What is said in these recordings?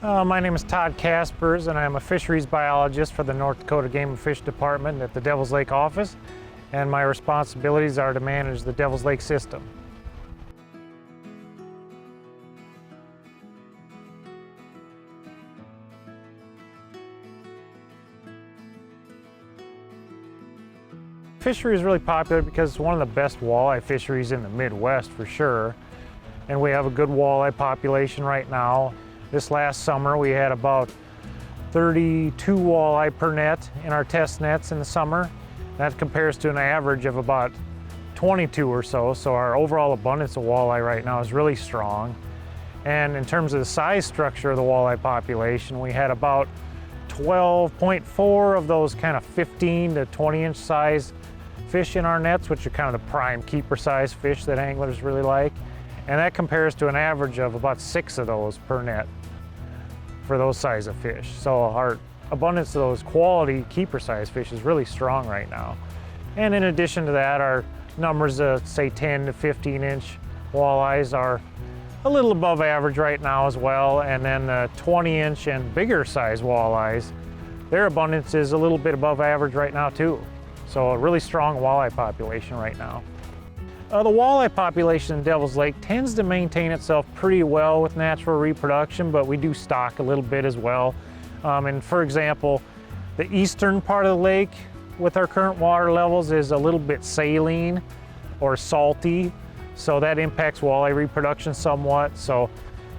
My name is Todd Caspers, and I'm a fisheries biologist for the North Dakota Game and Fish Department at the Devil's Lake office, and my responsibilities are to manage the Devil's Lake system. Fishery is really popular because it's one of the best walleye fisheries in the Midwest for sure, and we have a good walleye population right now. This last summer we had about 32 walleye per net in our test nets in the summer. That compares to an average of about 22 or so, so our overall abundance of walleye right now is really strong. And in terms of the size structure of the walleye population, we had about 12.4 of those kind of 15 to 20 inch size fish in our nets, which are kind of the prime keeper size fish that anglers really like. And that compares to an average of about 6 of those per net for those size of fish. So our abundance of those quality keeper size fish is really strong right now. And in addition to that, our numbers of say 10 to 15 inch walleyes are a little above average right now as well. And then the 20 inch and bigger size walleyes, their abundance is a little bit above average right now too. So a really strong walleye population right now. The walleye population in Devil's Lake tends to maintain itself pretty well with natural reproduction, but we do stock a little bit as well. And for example, the eastern part of the lake with our current water levels is a little bit saline or salty, so that impacts walleye reproduction somewhat. So,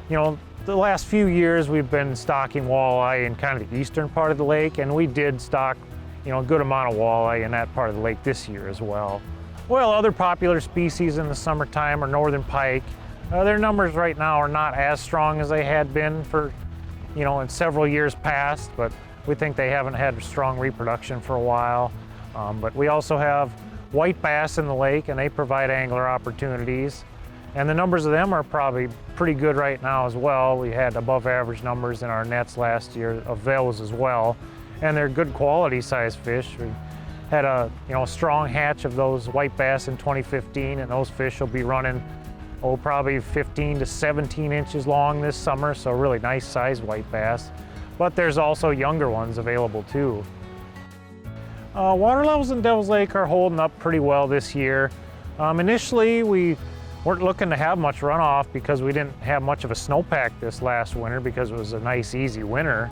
you know, the last few years we've been stocking walleye in kind of the eastern part of the lake, and we did stock, you know, a good amount of walleye in that part of the lake this year as well. Well, other popular species in the summertime are northern pike. Their numbers right now are not as strong as they had been for, you know, in several years past, but we think they haven't had strong reproduction for a while. But we also have white bass in the lake, and they provide angler opportunities. And the numbers of them are probably pretty good right now as well. We had above average numbers in our nets last year of those as well. And they're good quality size fish. We had a strong hatch of those white bass in 2015, and those fish will be running probably 15 to 17 inches long this summer, so really nice size white bass. But there's also younger ones available too. Water levels in Devil's Lake are holding up pretty well this year. Initially we weren't looking to have much runoff because we didn't have much of a snowpack this last winter because it was a nice easy winter.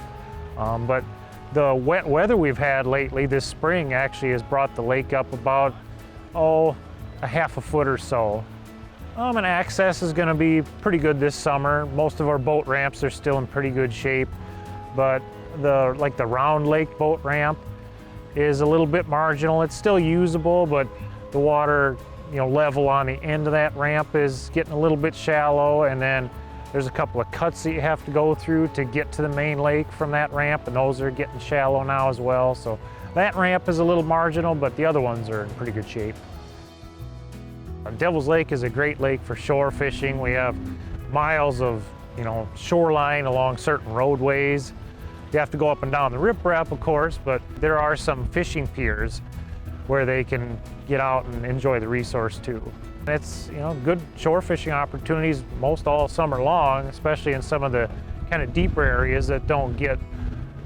But the wet weather we've had lately this spring actually has brought the lake up about, a half a foot or so. And access is going to be pretty good this summer. Most of our boat ramps are still in pretty good shape, but the Round Lake boat ramp is a little bit marginal. It's still usable, but the water, level on the end of that ramp is getting a little bit shallow, and then there's a couple of cuts that you have to go through to get to the main lake from that ramp, and those are getting shallow now as well. So that ramp is a little marginal, but the other ones are in pretty good shape. Devil's Lake is a great lake for shore fishing. We have miles of shoreline along certain roadways. You have to go up and down the riprap, of course, but there are some fishing piers where they can get out and enjoy the resource too. It's good shore fishing opportunities most all summer long, especially in some of the kind of deeper areas that don't get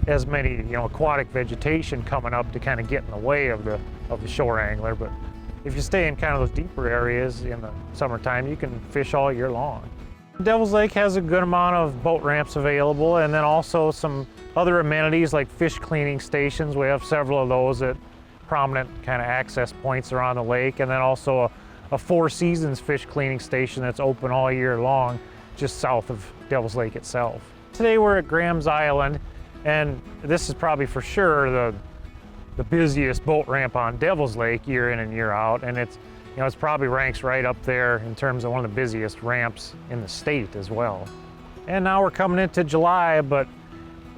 as many aquatic vegetation coming up to kind of get in the way of the shore angler. But if you stay in kind of those deeper areas in the summertime, you can fish all year long. Devil's Lake has a good amount of boat ramps available, and then also some other amenities like fish cleaning stations. We have several of those at prominent kind of access points around the lake, and then also a Four Seasons fish cleaning station that's open all year long just south of Devil's Lake itself. Today we're at Graham's Island, and this is probably for sure the busiest boat ramp on Devil's Lake year in and year out, and it's probably ranks right up there in terms of one of the busiest ramps in the state as well. And now we're coming into July, but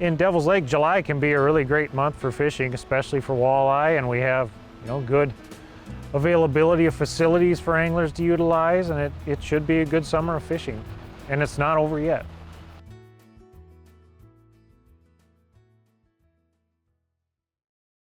in Devil's Lake, July can be a really great month for fishing, especially for walleye, and we have good availability of facilities for anglers to utilize, and it should be a good summer of fishing, and it's not over yet.